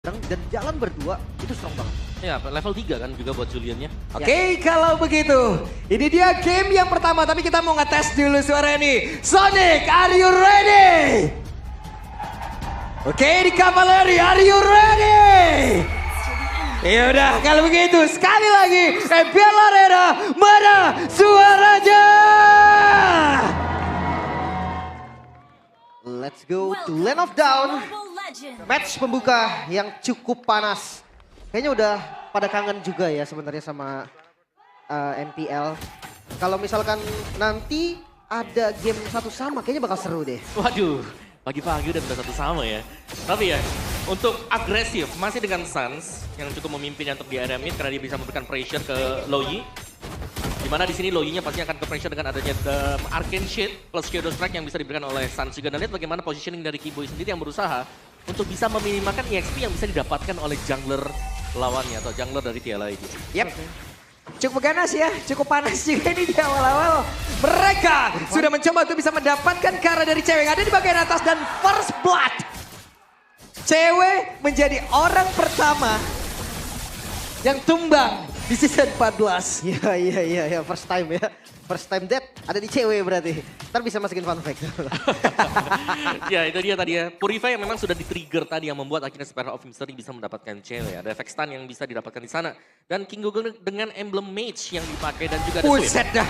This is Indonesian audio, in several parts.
dan jalan berdua itu strong banget. Ya, level 3 kan juga buat Juliannya. Oke, kalau begitu, ini dia game yang pertama. Tapi kita mau ngetes dulu suara ini. Sonic, are you ready? Oke, di Cavalieri, are you ready? Ya udah, kalau begitu sekali lagi, MPL Arena, mana suaranya? Let's go to Land of Dawn. Match pembuka yang cukup panas. Kayaknya udah pada kangen juga ya sebenarnya sama MPL. Kalau misalkan nanti ada game satu sama, kayaknya bakal seru deh. Waduh, pagi-pagi udah satu sama ya. Tapi ya, untuk agresif masih dengan Suns yang cukup memimpin untuk di area mid karena dia bisa memberikan pressure ke Loyi. Dimana di sini Loyi-nya pasti akan ke pressure dengan adanya The Arcane Shade plus Shadow Strike yang bisa diberikan oleh Suns juga. Dan lihat bagaimana positioning dari Kiboy sendiri yang berusaha untuk bisa meminimalkan EXP yang bisa didapatkan oleh jungler lawannya atau jungler dari TLA ini. Yap. Cukup ganas ya, cukup panas juga ini di awal-awal. Mereka sudah mencoba untuk bisa mendapatkan cara dari cewek yang ada di bagian atas dan first blood. Cewek menjadi orang pertama yang tumbang di season 14. Iya, first time ya. First time dead ada di cewek berarti. Ntar bisa masukin fun fact. Ya itu dia tadi ya. Purify yang memang sudah di-trigger tadi yang membuat akhirnya Spiral of Mystery bisa mendapatkan cewek. Ada efek stun yang bisa didapatkan di sana. Dan King Gogol dengan emblem mage yang dipakai dan juga ada Buset dah.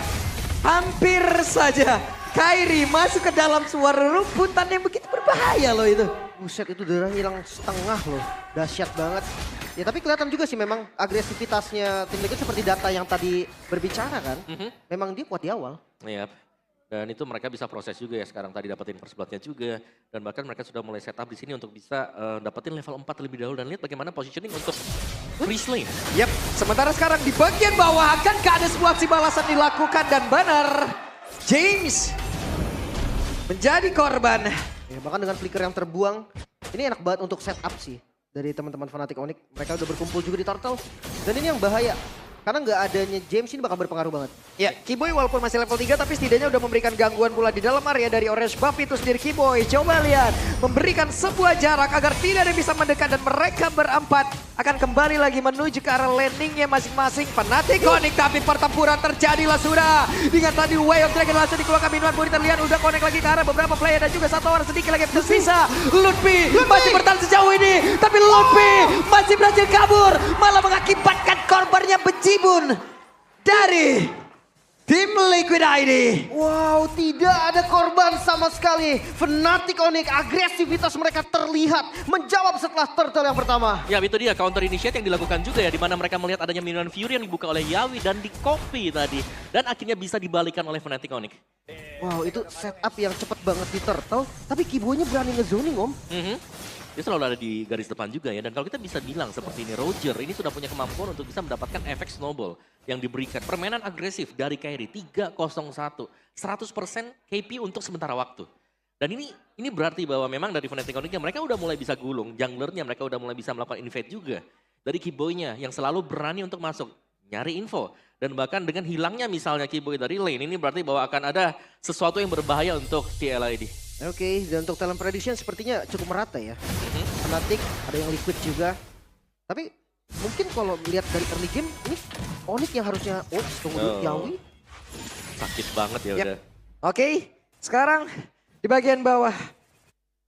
Hampir saja Kairi masuk ke dalam suara rumputan yang begitu berbahaya loh itu. Buset itu darah hilang setengah loh. Dahsyat banget. Ya tapi kelihatan juga sih memang agresivitasnya tim Liquid seperti data yang tadi berbicara kan. Memang dia kuat di awal. Iya. Dan itu mereka bisa proses juga ya sekarang tadi dapetin first blood-nya juga. Dan bahkan mereka sudah mulai setup di sini untuk bisa dapetin level 4 terlebih dahulu. Dan lihat bagaimana positioning untuk freeze lane. Yap, sementara sekarang di bagian bawah akankah ada sebuah aksi balasan dilakukan dan benar. James menjadi korban. Ya, bahkan dengan flicker yang terbuang. Ini enak banget untuk setup sih. Dari teman-teman Fnatic Onyx. Mereka udah berkumpul juga di Turtle. Dan ini yang bahaya. Karena nggak adanya James ini bakal berpengaruh banget. Ya, Kiboy walaupun masih level 3 tapi setidaknya udah memberikan gangguan pula di dalam area dari Orange Buff itu sendiri. Kiboy coba lihat, memberikan sebuah jarak agar tidak ada yang bisa mendekat dan mereka berempat akan kembali lagi menuju ke arah landingnya masing-masing. Fnatic Onyx tapi pertempuran terjadilah sudah. Dengan tadi Way of Dragon langsung dikeluarkan minuman pun terlihat udah connect lagi ke arah beberapa player dan juga satu orang sedikit lagi yang tersisa. Lutfi masih bertahan sejauh ini tapi Lutfi masih berhasil kabur malah mengakibatkan korbannya bejibun dari tim Liquid ID. Wow, tidak ada korban sama sekali. Fnatic Onyx, agresivitas mereka terlihat menjawab setelah Turtle yang pertama. Ya itu dia counter initiate yang dilakukan juga ya. Dimana mereka melihat adanya minuman Fury yang dibuka oleh Yawi dan di copy tadi. Dan akhirnya bisa dibalikan oleh Fnatic Onyx. Wow, itu setup yang cepet banget di Turtle. Tapi Kiboy-nya berani ngezoning om. Dia selalu ada di garis depan juga ya. Dan kalau kita bisa bilang seperti ini, Roger ini sudah punya kemampuan untuk bisa mendapatkan efek snowball yang diberikan. Permainan agresif dari Kairi 3-0-1. 100% KP untuk sementara waktu. Dan ini berarti bahwa memang dari Fnatic Onyx mereka udah mulai bisa gulung. Junglernya mereka udah mulai bisa melakukan invade juga. Dari Kiboy-nya yang selalu berani untuk masuk. Nyari info. Dan bahkan dengan hilangnya misalnya Kiboy dari lane, ini berarti bahwa akan ada sesuatu yang berbahaya untuk TLID. Oke, dan untuk talent prediction sepertinya cukup merata ya. Fnatic, ada yang Liquid juga. Tapi mungkin kalau melihat dari early game, ini Onyx yang harusnya, tunggu dulu, Yawi. Sakit banget ya udah. Oke, sekarang di bagian bawah.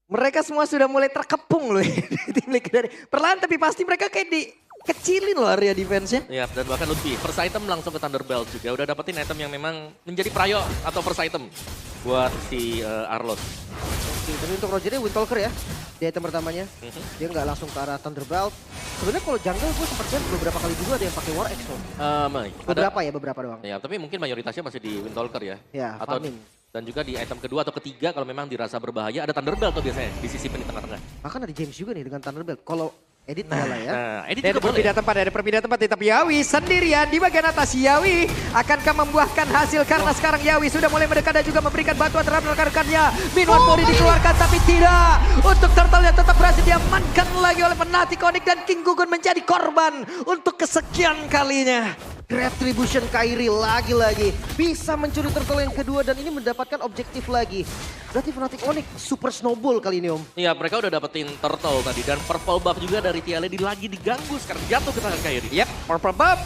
Mereka semua sudah mulai terkepung loh di tim Liquid. Perlahan tapi pasti mereka kayak dikecilin loh area defense-nya. Ya, dan bahkan lebih. First item langsung ke Thunderbelt juga. Udah dapetin item yang memang menjadi prayo atau first item buat si Arlos. Oke, tapi untuk Rogernya Windtalker ya. Di item pertamanya. Dia nggak langsung ke arah Thunderbolt. Sebenarnya kalau jungle gue sempat lihat beberapa kali juga ada yang pakai War Axe loh. Beberapa doang. Ya, tapi mungkin mayoritasnya masih di Windtalker ya. Ya, atau farming. Dan juga di item kedua atau ketiga kalau memang dirasa berbahaya ada Thunderbelt tuh biasanya disisipin di tengah-tengah. Bahkan ada James juga nih dengan Thunderbolt. Kalau edit lah ya. Edit Ada juga boleh. perpindahan tempat tapi Yawi sendirian di bagian atas. Yawi akankah membuahkan hasil karena sekarang Yawi sudah mulai mendekat dan juga memberikan bantuan terhadap rekan-rekannya. Minuman Pori dikeluarkan tapi tidak. Untuk Turtle yang tetap berhasil diamankan lagi oleh Fnatic Onyx dan King Gugun menjadi korban untuk kesekian kalinya. Retribution Kairi lagi-lagi bisa mencuri turtle yang kedua dan ini mendapatkan objektif lagi. Berarti Fnatic Onyx super snowball kali ini Om. Iya, mereka udah dapetin turtle tadi dan purple buff juga dari TLED lagi diganggu sekarang jatuh ke tangan Kairi. Yap, purple buff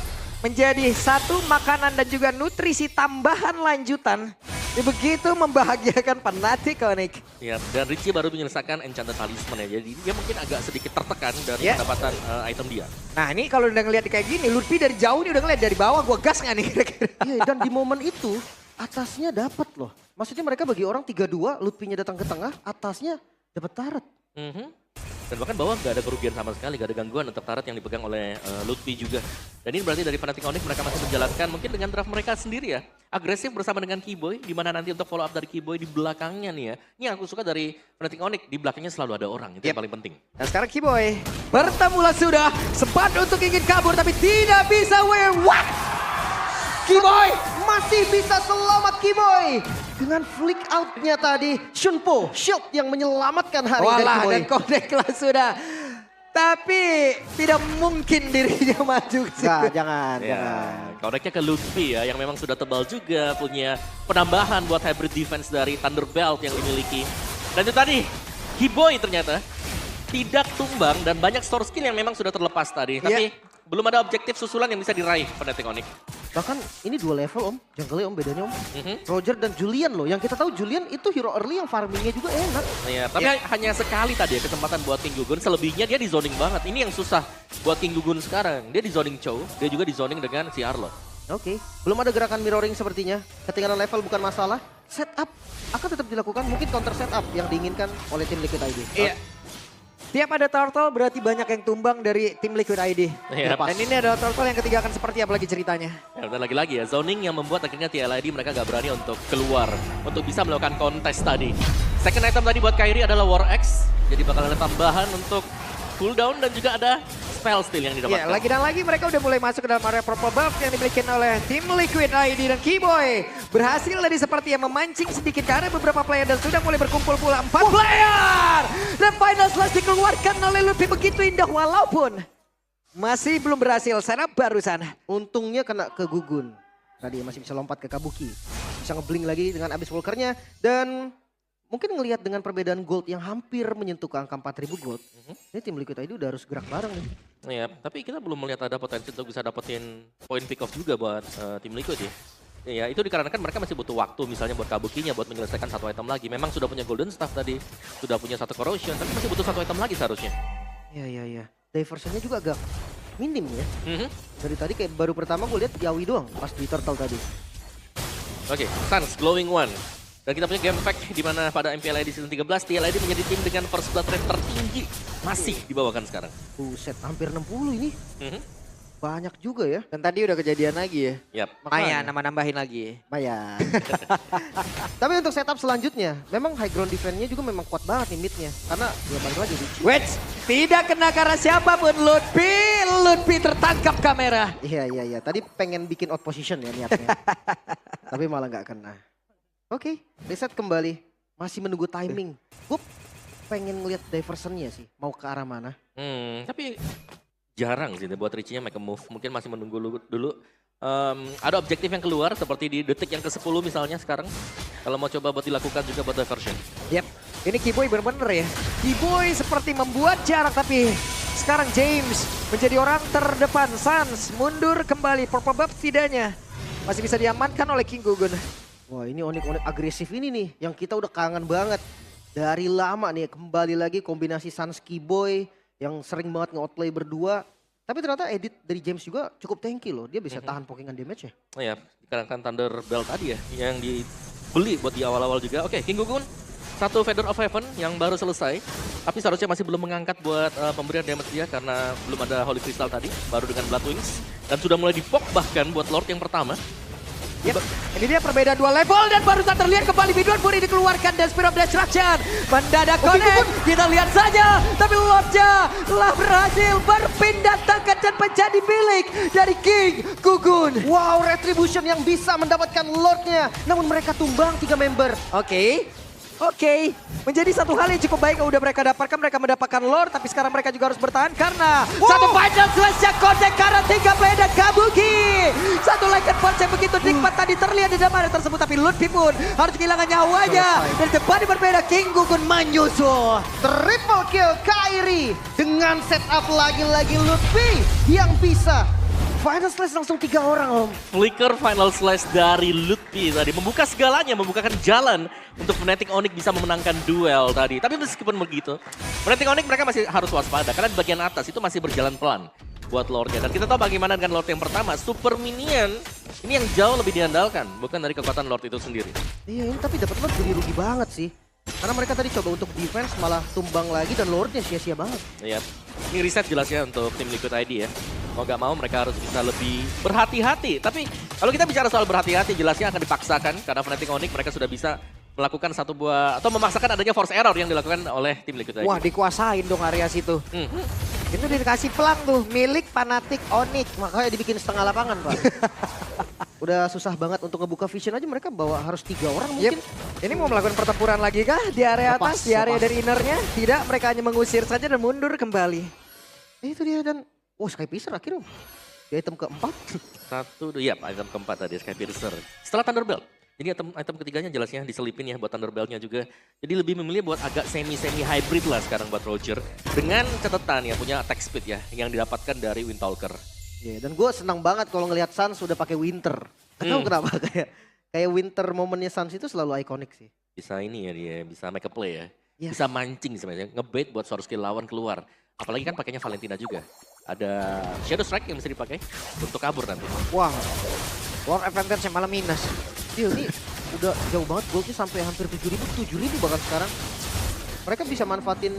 menjadi satu makanan dan juga nutrisi tambahan lanjutan. Ini begitu membahagiakan Fnatic Onyx. Iya, dan Richie baru menyelesaikan Enchanted Talisman ya. Jadi dia mungkin agak sedikit tertekan dari pendapatan item dia. Nah ini kalau udah ngeliat kayak gini, Lutfi dari jauh nih udah ngeliat dari bawah, gua gas nggak nih kira-kira? Iya, dan di momen itu atasnya dapat loh. Maksudnya mereka bagi orang 3-2, Lutfi-nya datang ke tengah, atasnya dapat turret. Dan bahkan bawah nggak ada kerugian sama sekali, nggak ada gangguan untuk turret yang dipegang oleh Lutfi juga. Dan ini berarti dari Fnatic Onyx mereka masih menjalankan mungkin dengan draft mereka sendiri ya. Agresif bersama dengan Keyboy, di mana nanti untuk follow up dari Keyboy di belakangnya nih ya. Ini yang aku suka dari Fnatic Onyx, di belakangnya selalu ada orang, itu yang paling penting. Nah sekarang Keyboy bertemulah sudah, sempat untuk ingin kabur tapi tidak bisa. What? Keyboy masih bisa selamat Keyboy. Dengan flick out-nya tadi, Shunpo, shield yang menyelamatkan hari dari Walah, Keyboy. dan kodeklah sudah. Tapi tidak mungkin dirinya maju ke situ. Enggak, jangan. Koneknya ke Lutfi ya, yang memang sudah tebal juga, punya penambahan buat hybrid defense dari Thunderbelt yang dimiliki. Dan itu tadi, Keyboy ternyata tidak tumbang dan banyak store skill yang memang sudah terlepas tadi. Tapi belum ada objektif susulan yang bisa diraih Fnatic Onyx. Bahkan ini 2 level Om, jungle Om bedanya Om. Roger dan Julian loh, yang kita tahu Julian itu hero early yang farmingnya juga enak. Iya, tapi hanya sekali tadi ya kesempatan buat King Gugun, selebihnya dia di zoning banget. Ini yang susah buat King Gugun sekarang. Dia di zoning Chow, dia juga di zoning dengan si Arlott. Oke, belum ada gerakan mirroring sepertinya. Ketinggalan level bukan masalah. Setup akan tetap dilakukan, mungkin counter setup yang diinginkan oleh tim Liquid ID. Iya. Tiap ada turtle berarti banyak yang tumbang dari tim Liquid ID. Iya, Dan ini adalah turtle yang ketiga akan seperti apa lagi ceritanya. Ya, dan lagi-lagi ya, zoning yang membuat akhirnya TLID mereka gak berani untuk keluar. Untuk bisa melakukan kontes tadi. Second item tadi buat Kairi adalah War Axe. Jadi bakal ada tambahan untuk cooldown dan juga ada spell steal yang didapatkan. Ya, lagi dan lagi mereka udah mulai masuk ke dalam area purple buff yang dimiliki oleh tim Liquid ID dan Keyboy. Berhasil tadi seperti yang memancing sedikit karena beberapa player dan sudah mulai berkumpul pula 4 player. Dan final slash dikeluarkan oleh Lutfi begitu indah walaupun masih belum berhasil setup barusan. Untungnya kena ke Gugun. Tadi masih bisa lompat ke Kabuki. Bisa ngeblink lagi dengan Abyss Walker-nya. Dan mungkin ngelihat dengan perbedaan gold yang hampir menyentuh ke angka 4.000 gold. Ini tim Liquid ID udah harus gerak bareng nih. Iya, tapi kita belum melihat ada potensi untuk bisa dapetin point pick off juga buat tim Liquid ya. Ya, itu dikarenakan mereka masih butuh waktu misalnya buat Kabukinya buat menyelesaikan satu item lagi. Memang sudah punya Golden Staff tadi, sudah punya satu Corrosion, tapi masih butuh satu item lagi seharusnya. Iya. Diversionnya juga agak minim ya. Dari tadi kayak baru pertama gue lihat Yawi doang pas di turtle tadi. Oke, Suns Glowing One. Dan kita punya game fact di mana pada MPLID season 13, TLID menjadi tim dengan first blood rate tertinggi. Masih dibawakan sekarang. Buset, hampir 60 ini. Banyak juga ya. Dan tadi udah kejadian lagi ya. Yap. Makanya nambah-nambahin lagi. Lumayan. Tapi untuk setup selanjutnya, memang high ground defense-nya juga memang kuat banget nih mid-nya. Karena dia balik lagi Richie. Wait, tidak kena karena siapapun Lutfi tertangkap kamera. Iya. Tadi pengen bikin out position ya niatnya. Tapi malah nggak kena. Oke, reset kembali. Masih menunggu timing. Gue pengen ngeliat diversionnya sih. Mau ke arah mana. Tapi jarang sih buat Richie-nya make a move. Mungkin masih menunggu dulu. Ada objektif yang keluar seperti di detik yang ke-10 misalnya sekarang. Kalau mau coba buat dilakukan juga buat diversion. Yap, ini Keyboy bener-bener ya. Keyboy seperti membuat jarak tapi sekarang James menjadi orang terdepan. Suns mundur kembali. Purple buff setidaknya masih bisa diamankan oleh King Gugun. Wah ini Onyx agresif ini nih yang kita udah kangen banget. Dari lama nih kembali lagi kombinasi Suns Keyboy yang sering banget nge-outplay berdua. Tapi ternyata edit dari James juga cukup tanky loh. Dia bisa tahan pokingan damage ya. Oh ya, dikarenakan Thunderbelt tadi ya yang dibeli buat di awal-awal juga. Oke, King Gugun satu Feather of Heaven yang baru selesai. Tapi seharusnya masih belum mengangkat buat pemberian damage dia karena belum ada Holy Crystal tadi. Baru dengan Blood Wings. Dan sudah mulai dipok bahkan buat Lord yang pertama. Yep. Ini dia perbedaan 2 level dan barusan terlihat kembali Bidon Puri dikeluarkan dan Spirit of Destruction. Mendadak connect, kita lihat saja. Tapi Lordnya telah berhasil berpindah tangan dan menjadi milik dari King Gugun. Wow, Retribution yang bisa mendapatkan Lordnya. Namun mereka tumbang 3 member. Oke. Oke, menjadi satu hal yang cukup baik yang udah mereka dapatkan. Mereka mendapatkan lore, tapi sekarang mereka juga harus bertahan karena satu final slash yang kontek karena 3 player dan Kabuki. Satu Lycan Force yang begitu nikmat tadi terlihat di dalam area tersebut, tapi Lutfi pun harus kehilangan nyawanya. Dan depan berbeda, King Gugun menyusul. Triple kill Kairi dengan setup lagi-lagi Lutfi yang bisa. Final slash langsung 3 orang om. Flicker final slash dari Lutfi tadi membuka segalanya, membukakan jalan untuk Fnatic Onyx bisa memenangkan duel tadi. Tapi meskipun begitu, Fnatic Onyx mereka masih harus waspada karena di bagian atas itu masih berjalan pelan buat lore-nya. Dan kita tahu bagaimana dengan lore yang pertama, Super Minion ini yang jauh lebih diandalkan, bukan dari kekuatan lore itu sendiri. Iya ini tapi dapat lord jadi rugi banget sih. Karena mereka tadi coba untuk defense malah tumbang lagi dan lordnya sia-sia banget. Iya, ini reset jelas ya untuk tim Liquid ID ya. Mau gak mau mereka harus bisa lebih berhati-hati. Tapi kalau kita bicara soal berhati-hati jelasnya akan dipaksakan karena Fnatic Onyx mereka sudah bisa melakukan satu buah atau memaksakan adanya force error yang dilakukan oleh tim Liquid ID. Wah, dikuasain dong area situ. Itu dikasih pelang tuh, milik Fnatic Onyx. Makanya dibikin setengah lapangan pak. Udah susah banget untuk ngebuka vision aja mereka bawa harus 3 orang mungkin. Ini mau melakukan pertempuran lagi kah di area Lepas, atas, di area lepas. dari innernya? Tidak, mereka hanya mengusir saja dan mundur kembali. Itu dia dan Skypiercer akhirnya di item keempat. Item keempat tadi Skypiercer. Setelah Thunderbelt. Jadi item ketiganya jelasnya diselipin ya buat Thunderbelt-nya juga. Jadi lebih memilih buat agak semi-semi hybrid lah sekarang buat Roger. Dengan catatan ya punya attack speed ya yang didapatkan dari Windtalker. Iya, dan gue senang banget kalau ngelihat Suns udah pakai Winter. Gak tahu kenapa kayak Winter momennya Suns itu selalu ikonik sih. Bisa ini ya dia, bisa make a play ya. Yes. Bisa mancing sebenarnya, ngebait buat suara skill lawan keluar. Apalagi kan pakainya Valentina juga. Ada Shadow Strike yang bisa dipakai untuk kabur nanti. Wah, War Advantage malah minus. Iya ini udah jauh banget goldnya sampai hampir 7.000 bahkan sekarang. Mereka bisa manfaatin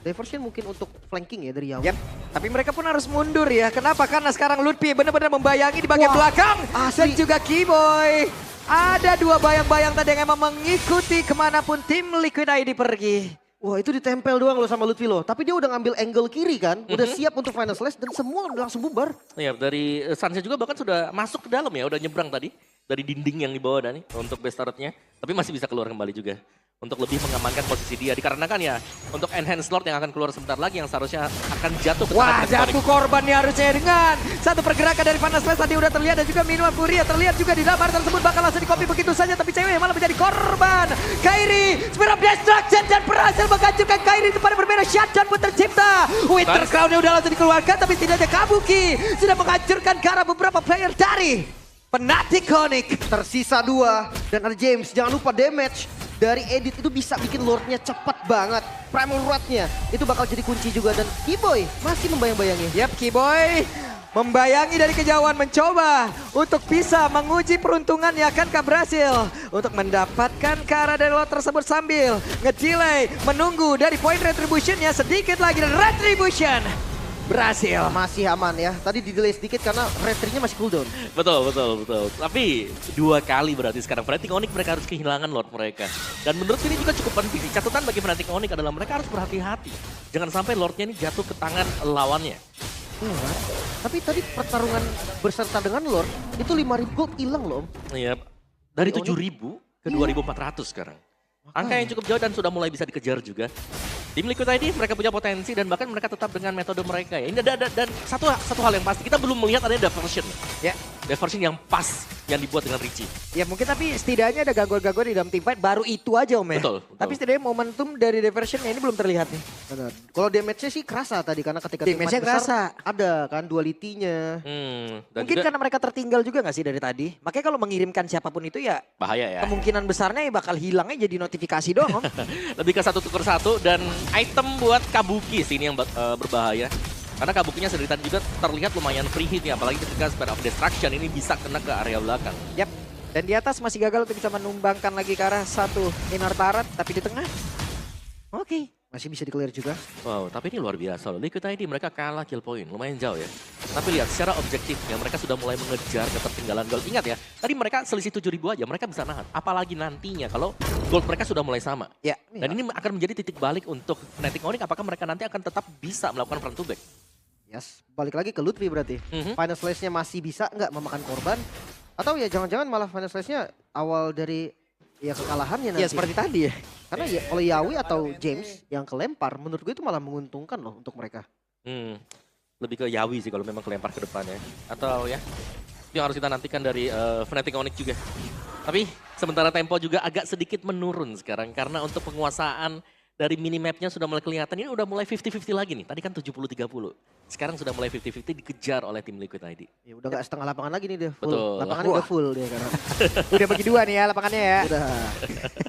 diversion mungkin untuk flanking ya dari Yawi. Yap, tapi mereka pun harus mundur ya. Kenapa? Karena sekarang Lutfi benar-benar membayangi di bagian belakang. Dan juga Keyboy. Ada 2 bayang-bayang tadi yang emang mengikuti kemanapun tim Liquid ID pergi. Wah itu ditempel doang loh sama Lutfi loh. Tapi dia udah ngambil angle kiri kan. Udah siap untuk final slash dan semua udah langsung bubar. Iya dari Sansa juga bahkan sudah masuk ke dalam ya. Udah nyebrang tadi. Dari dinding yang dibawa Dani untuk base turret-nya. Tapi masih bisa keluar kembali juga. Untuk lebih mengamankan posisi dia. Dikarenakan ya untuk enhance lord yang akan keluar sebentar lagi yang seharusnya akan jatuh ke Wah, tangan jatuh korban nih harusnya dengan satu pergerakan dari Panas Slash tadi udah terlihat dan juga minuman Furia terlihat juga di dalam area tersebut bakal langsung di copy begitu saja tapi cewek malah menjadi korban. Kairi, Spear of Destruction dan berhasil menghancurkan Kairi depan berbeda shotgun pun tercipta. Winter Crown-nya udah langsung dikeluarkan tapi setidaknya Kabuki sudah menghancurkan ke arah beberapa player dari Fnatic Onyx. Tersisa 2 dan ada James. Jangan lupa damage dari Edit itu bisa bikin lordnya cepat banget. Primal Rod-nya itu bakal jadi kunci juga dan Keyboy masih membayang-bayangi. Yap, Keyboy membayangi dari kejauhan mencoba untuk bisa menguji peruntungannya. Akankah berhasil untuk mendapatkan ke arah dari lot tersebut sambil ngedelay menunggu dari point retributionnya sedikit lagi dan retribution berhasil. Masih aman ya. Tadi di delay sedikit karena retry-nya masih cooldown. Betul. Tapi 2 kali berarti sekarang Fnatic Onyx mereka harus kehilangan lord mereka. Dan menurut ini juga cukup penting. Catatan bagi Fnatic Onyx adalah mereka harus berhati-hati. Jangan sampai lordnya ini jatuh ke tangan lawannya. Iya kan? Tapi tadi pertarungan berserta dengan lord itu 5.000 gold hilang loh. Iya. Dari 7.000 ke 2.400 sekarang. Angka yang cukup jauh dan sudah mulai bisa dikejar juga. Tim Liquid ID mereka punya potensi dan bahkan mereka tetap dengan metode mereka ya. Ini dan satu hal yang pasti kita belum melihat adanya diversion. Ya, Diversion yang pas yang dibuat dengan Richie. ya mungkin tapi setidaknya ada gangguan-gangguan di dalam teamfight baru itu aja Om ya. Betul. Tapi setidaknya momentum dari diversionnya ini belum terlihat nih. Benar. Kalau damage-nya sih kerasa tadi karena ketika Damage-nya tim fight kerasa. besar ada kan duality-nya. Dan Mungkin juga karena mereka tertinggal juga gak sih dari tadi? Makanya kalau mengirimkan siapapun itu ya bahaya ya. kemungkinan besarnya ya bakal hilangnya jadi notifikasi doang Om. Lebih ke 1 tuker 1 dan item buat Kabuki sih ini yang berbahaya. Karena Kabukinya sendiri tadi juga terlihat lumayan free hit ya. Apalagi ketika Spear of Destruction ini bisa kena ke area belakang. Yap. Dan di atas masih gagal untuk bisa menumbangkan lagi ke arah satu inner turret. Tapi di tengah. Oke. Masih bisa di-clear juga. Wow, tapi ini luar biasa loh. Liquid ID mereka kalah kill point, lumayan jauh ya. Tapi lihat secara objektifnya mereka sudah mulai mengejar ketertinggalan gold. Ingat ya, tadi mereka selisih 7.000 aja, mereka bisa nahan. Apalagi nantinya kalau gold mereka sudah mulai sama. Ya. Dan ini akan menjadi titik balik untuk Fnatic Onyx. Apakah mereka nanti akan tetap bisa melakukan front to back? Yes, balik lagi ke Lutfi berarti. Final slash-nya masih bisa nggak memakan korban? Atau ya jangan-jangan malah final slash-nya awal dari ya kekalahannya nanti. Ya seperti tadi ya. Karena ya kalau Yawi atau James yang kelempar menurut gue itu malah menguntungkan loh untuk mereka. Lebih ke Yawi sih kalau memang kelempar ke depan ya. Atau ya, itu yang harus kita nantikan dari Fnatic Onyx juga. Tapi sementara tempo juga agak sedikit menurun sekarang. Karena untuk penguasaan dari minimapnya sudah mulai kelihatan. Ini udah mulai 50-50 lagi nih. Tadi kan 70-30. Sekarang sudah mulai 50-50 dikejar oleh tim Liquid ID. Ya udah gak setengah lapangan lagi nih dia full. Betul. Lapangannya udah full dia karena. Udah bagi dua nih ya lapangannya ya. Udah.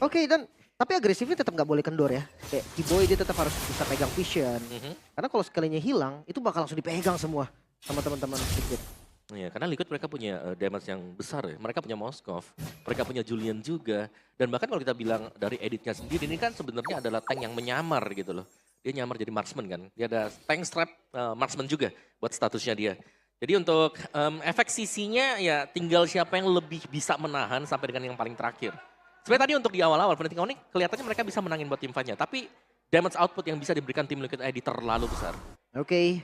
Oke, dan tapi agresifnya tetap nggak boleh kendor ya. Kayak Keyboy dia tetap harus bisa pegang vision. Karena kalau sekalinya hilang itu bakal langsung dipegang semua sama teman-teman Liquid. Iya, karena Liquid mereka punya damage yang besar ya. Mereka punya Moskov, mereka punya Julian juga. Dan bahkan kalau kita bilang dari editnya sendiri, ini kan sebenarnya adalah tank yang menyamar gitu loh. Dia nyamar jadi marksman kan. Dia ada tank strap marksman juga buat statusnya dia. Jadi untuk efek sisinya ya tinggal siapa yang lebih bisa menahan sampai dengan yang paling terakhir. Sebenarnya tadi untuk di awal-awal Fnatic Onyx kelihatannya mereka bisa menangin buat tim fight-nya. Tapi damage output yang bisa diberikan tim Liquid ID terlalu besar. Oke,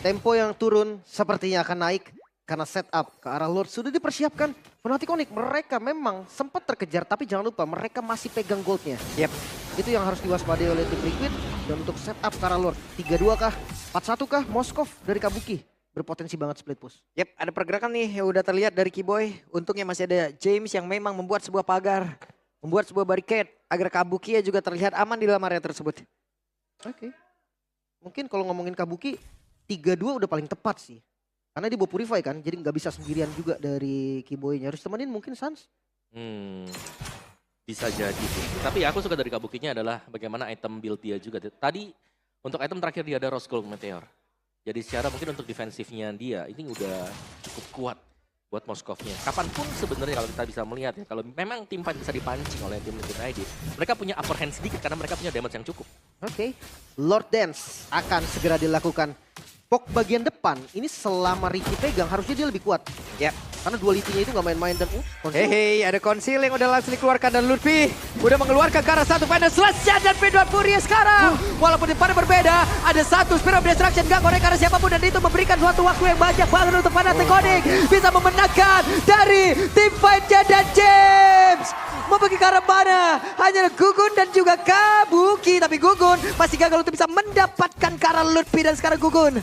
tempo yang turun sepertinya akan naik. Karena setup ke arah Lord sudah dipersiapkan. Fnatic Onyx mereka memang sempat terkejar. Tapi jangan lupa mereka masih pegang goldnya. Yep. Itu yang harus diwaspadai oleh tim Liquid. Dan untuk setup ke arah Lord. 3-2 kah? 4-1 kah? Moskov dari Kabuki. Berpotensi banget split push. Yep, ada pergerakan nih yang udah terlihat dari Keyboy. Untungnya masih ada James yang memang membuat sebuah pagar. Membuat sebuah barricade agar Kabuki juga terlihat aman di dalam area tersebut. Oke. Mungkin kalau ngomongin Kabuki 3-2 udah paling tepat sih. Karena dia bawa Purify kan, jadi nggak bisa sendirian juga dari Keyboy-nya. Harus temenin mungkin Sans. Bisa jadi sih. Tapi aku suka dari Kabukinya adalah bagaimana item build dia juga. Tadi untuk item terakhir dia ada Rose Gold Meteor. Jadi secara mungkin untuk defensifnya dia ini udah cukup kuat buat Moskovnya. Kapanpun sebenarnya kalau kita bisa melihat ya, kalau memang tim fight bisa dipancing oleh tim Liquid ID, mereka punya upper hand sedikit karena mereka punya damage yang cukup. Oke. Lord Dance akan segera dilakukan. Pok bagian depan, ini selama Ricky pegang harusnya dia lebih kuat. Yep. Karena duality-nya itu nggak main-main dan Hei, ada konsil yang udah langsung dikeluarkan dan Lutfi udah mengeluarkan ke arah satu final slash dan P2 Fury sekarang. Walaupun pada berbeda, ada satu Spirit of Destruction gak korek karena siapapun dan itu memberikan suatu waktu yang banyak banget untuk Fnatic Onyx bisa memenangkan dari tim fight-nya dan James. Mau pergi ke arah mana? Hanya Gugun dan juga Kabuki, tapi Gugun masih gagal untuk bisa mendapatkan ke arah Lutfi dan sekarang Gugun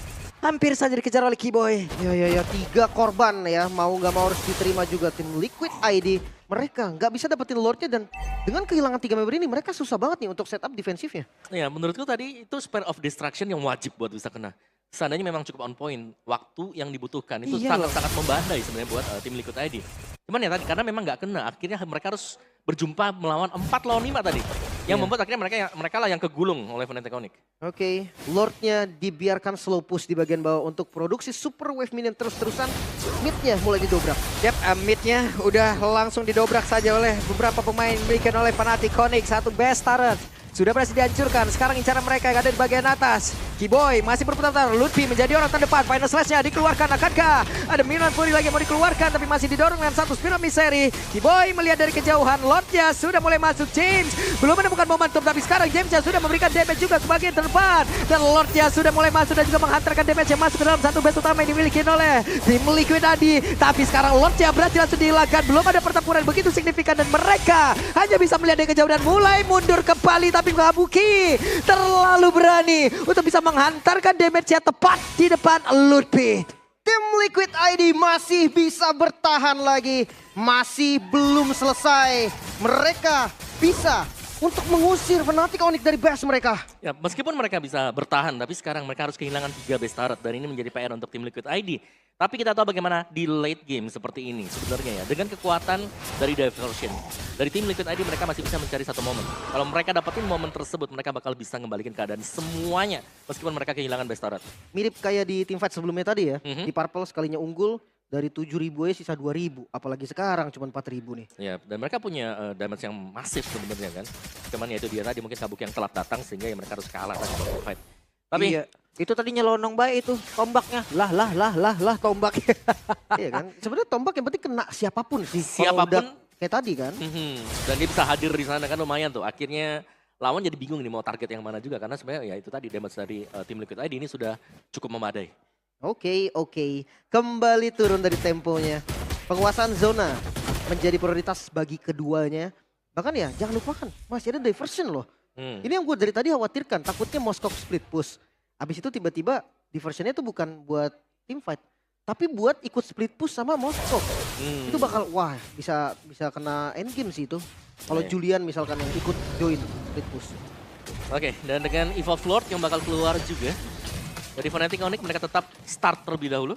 hampir saja dikejar oleh Keyboy. Ya, 3 korban ya, mau nggak mau harus diterima juga tim Liquid ID. Mereka nggak bisa dapetin Lordnya dan dengan kehilangan 3 member ini mereka susah banget nih untuk setup defensifnya. Ya menurutku tadi itu Spare of Destruction yang wajib buat bisa kena. Seandainya memang cukup on point, waktu yang dibutuhkan itu sangat-sangat membandai sebenarnya buat tim Liquid ID. Cuman ya tadi karena memang nggak kena, akhirnya mereka harus berjumpa melawan 4 lawan 5 tadi. Yang membuat akhirnya mereka lah yang kegulung oleh Fnatic Onyx. Oke, Lordnya dibiarkan slow push di bagian bawah untuk produksi super wave minion terus-terusan. Midnya mulai didobrak. Yep, midnya udah langsung didobrak saja oleh beberapa pemain dimiliki oleh Fnatic Onyx. Satu best turret sudah berhasil dihancurkan. Sekarang incaran mereka yang ada di bagian atas. Keyboy masih berputar-putar. Lutfi menjadi orang terdepan. Final slash-nya dikeluarkan. Akankah ada Milan Fury lagi yang mau dikeluarkan. Tapi masih didorong dengan satu Spirit Misery. Keyboy melihat dari kejauhan. Lordnya sudah mulai masuk. James belum menemukan momentum. Tapi sekarang James sudah memberikan damage juga ke bagian terdepan. Dan Lordnya sudah mulai masuk dan juga menghantarkan damage yang masuk ke dalam satu base utama yang dimiliki oleh tim Liquid ID. Tapi sekarang Lordnya berhasil langsung dihilangkan. Belum ada pertempuran begitu signifikan. Dan mereka hanya bisa melihat dari kejauhan dan mulai mundur kembali. Tapi Kabuki terlalu berani untuk bisa menghantarkan damage-nya tepat di depan Lutfi. Tim Liquid ID masih bisa bertahan lagi. Masih belum selesai. Mereka bisa untuk mengusir Fnatic Onyx dari base mereka. Ya, meskipun mereka bisa bertahan, tapi sekarang mereka harus kehilangan 3 base turret. Dan ini menjadi PR untuk tim Liquid ID. Tapi kita tahu bagaimana di late game seperti ini sebenarnya ya. Dengan kekuatan dari Diversion. Dari tim Liquid ID mereka masih bisa mencari satu momen. Kalau mereka dapetin momen tersebut, mereka bakal bisa ngembalikan keadaan semuanya. Meskipun mereka kehilangan base turret. Mirip kayak di teamfight sebelumnya tadi ya. Di Purple sekalinya unggul. Dari 7.000 aja sisa 2.000. Apalagi sekarang cuma 4.000 nih. Ya, dan mereka punya damage yang masif sebenarnya kan. Cuman ya itu dia tadi mungkin Kabuki yang telat datang sehingga ya mereka harus kalah tadi dalam fight. Tapi iya. Itu tadi nyelonong baik itu tombaknya. Lah tombaknya. Iya kan. Sebenarnya tombak yang penting kena siapapun sih. Siapapun. Kayak tadi kan. Dan dia bisa hadir di sana kan lumayan tuh. Akhirnya lawan jadi bingung nih mau target yang mana juga. Karena sebenarnya ya itu tadi damage dari tim Liquid ID ini sudah cukup memadai. Oke. Kembali turun dari temponya. Penguasaan zona menjadi prioritas bagi keduanya. Bahkan ya jangan lupakan masih ada diversion loh. Hmm. Ini yang gue dari tadi khawatirkan, takutnya Moskov split push. Abis itu tiba-tiba diversionnya itu bukan buat team fight, tapi buat ikut split push sama Moskov. Itu bakal wah bisa kena endgame sih itu. Kalau Iya. Julian misalkan yang ikut join split push. Oke, dan dengan Evolve Lord yang bakal keluar juga. Dari Fnatic Onyx mereka tetap start terlebih dahulu.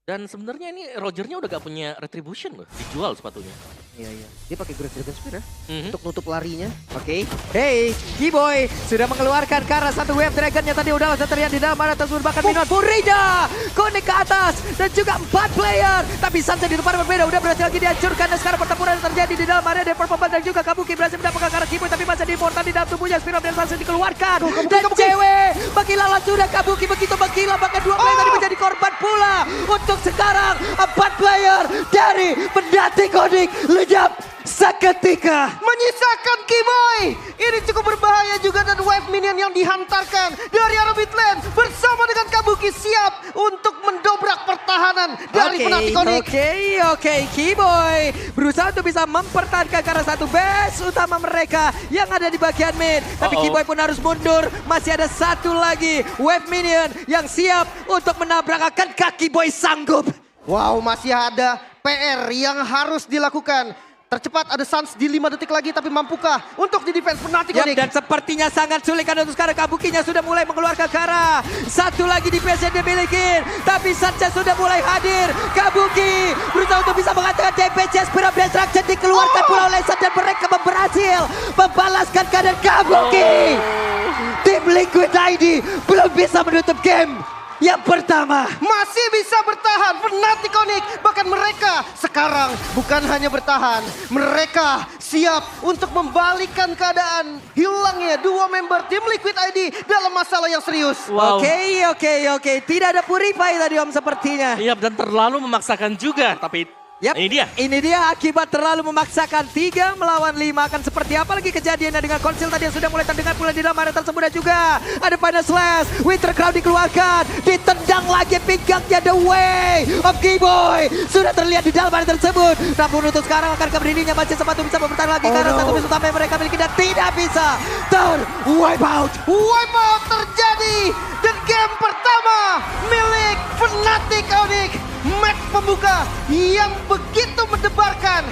Dan sebenarnya ini Rogernya udah gak punya retribution loh, dijual sepatunya. Iya. Dia pakai Great Dragon Spear ya Mhm. untuk nutup larinya. Oke, hey, G-Boy sudah mengeluarkan ke arah satu wave dragonnya tadi udah langsung terlihat di dalam arah tersebut bahkan Minot Furida konek ke atas dan juga 4 player tapi Sansa di tempat berbeda udah berhasil lagi dihancurkan dan sekarang pertempuran yang terjadi di dalam area Dead Purple dan juga Kabuki berhasil mendapatkan ke arah G-Boy tapi masih diimportan di dalam tubuhnya Spirit of Dance langsung dikeluarkan dan cewek Bakilalah sudah Kabuki begitu Bakila bahkan 2 player tadi menjadi korban pula untuk sekarang 4 player dari Fnatic Onyx lenyap seketika. Menyisakan Kiboy. Ini cukup berbahaya juga dan wave minion yang dihantarkan dari arah mid lane bersama dengan Kabuki siap untuk mendobrak pertahanan dari Fnatic Onyx. Oke, Kiboy berusaha untuk bisa mempertahankan ke arah satu base utama mereka yang ada di bagian mid. Tapi Kiboy pun harus mundur. Masih ada satu lagi wave minion yang siap untuk menabrak. Akankah Kiboy sanggup? Wow, masih ada PR yang harus dilakukan. Tercepat ada Suns di 5 detik lagi tapi mampukah untuk di defense Fnatic Yap, Onyx? dan sepertinya sangat sulit karena untuk sekarang Kabukinya sudah mulai mengeluarkan ke arah satu lagi defense yang dimiliki. Tapi Sancha sudah mulai hadir. Kabuki berusaha untuk bisa mengatakan DPC Spirit of Destruction dikeluarkan pula oleh Sancha dan mereka berhasil membalaskan keadaan Kabuki. Tim Liquid ID belum bisa menutup game yang pertama. Masih bisa bertahan Fnatic Onyx. Bahkan mereka sekarang bukan hanya bertahan, mereka siap untuk membalikan keadaan hilangnya 2 member tim Liquid ID dalam masalah yang serius. Wow. Oke. Tidak ada Purify tadi Om sepertinya. Iya, dan terlalu memaksakan juga, tapi Yap, ini dia. akibat terlalu memaksakan 3 melawan 5 akan seperti apa lagi kejadiannya dengan konsil tadi yang sudah mulai terdengar pula di dalam area tersebut dan juga ada Final Slash, Winter Crown dikeluarkan, ditendang lagi pinggangnya The Way of G-Boy sudah terlihat di dalam area tersebut. Namun untuk sekarang akan berdirinya masih sempat bisa bertahan lagi karena satu musuh utama yang mereka miliki dan tidak bisa wipe out. Wipe out terjadi dan game pertama milik Fnatic Onyx. Match pembuka yang begitu mendebarkan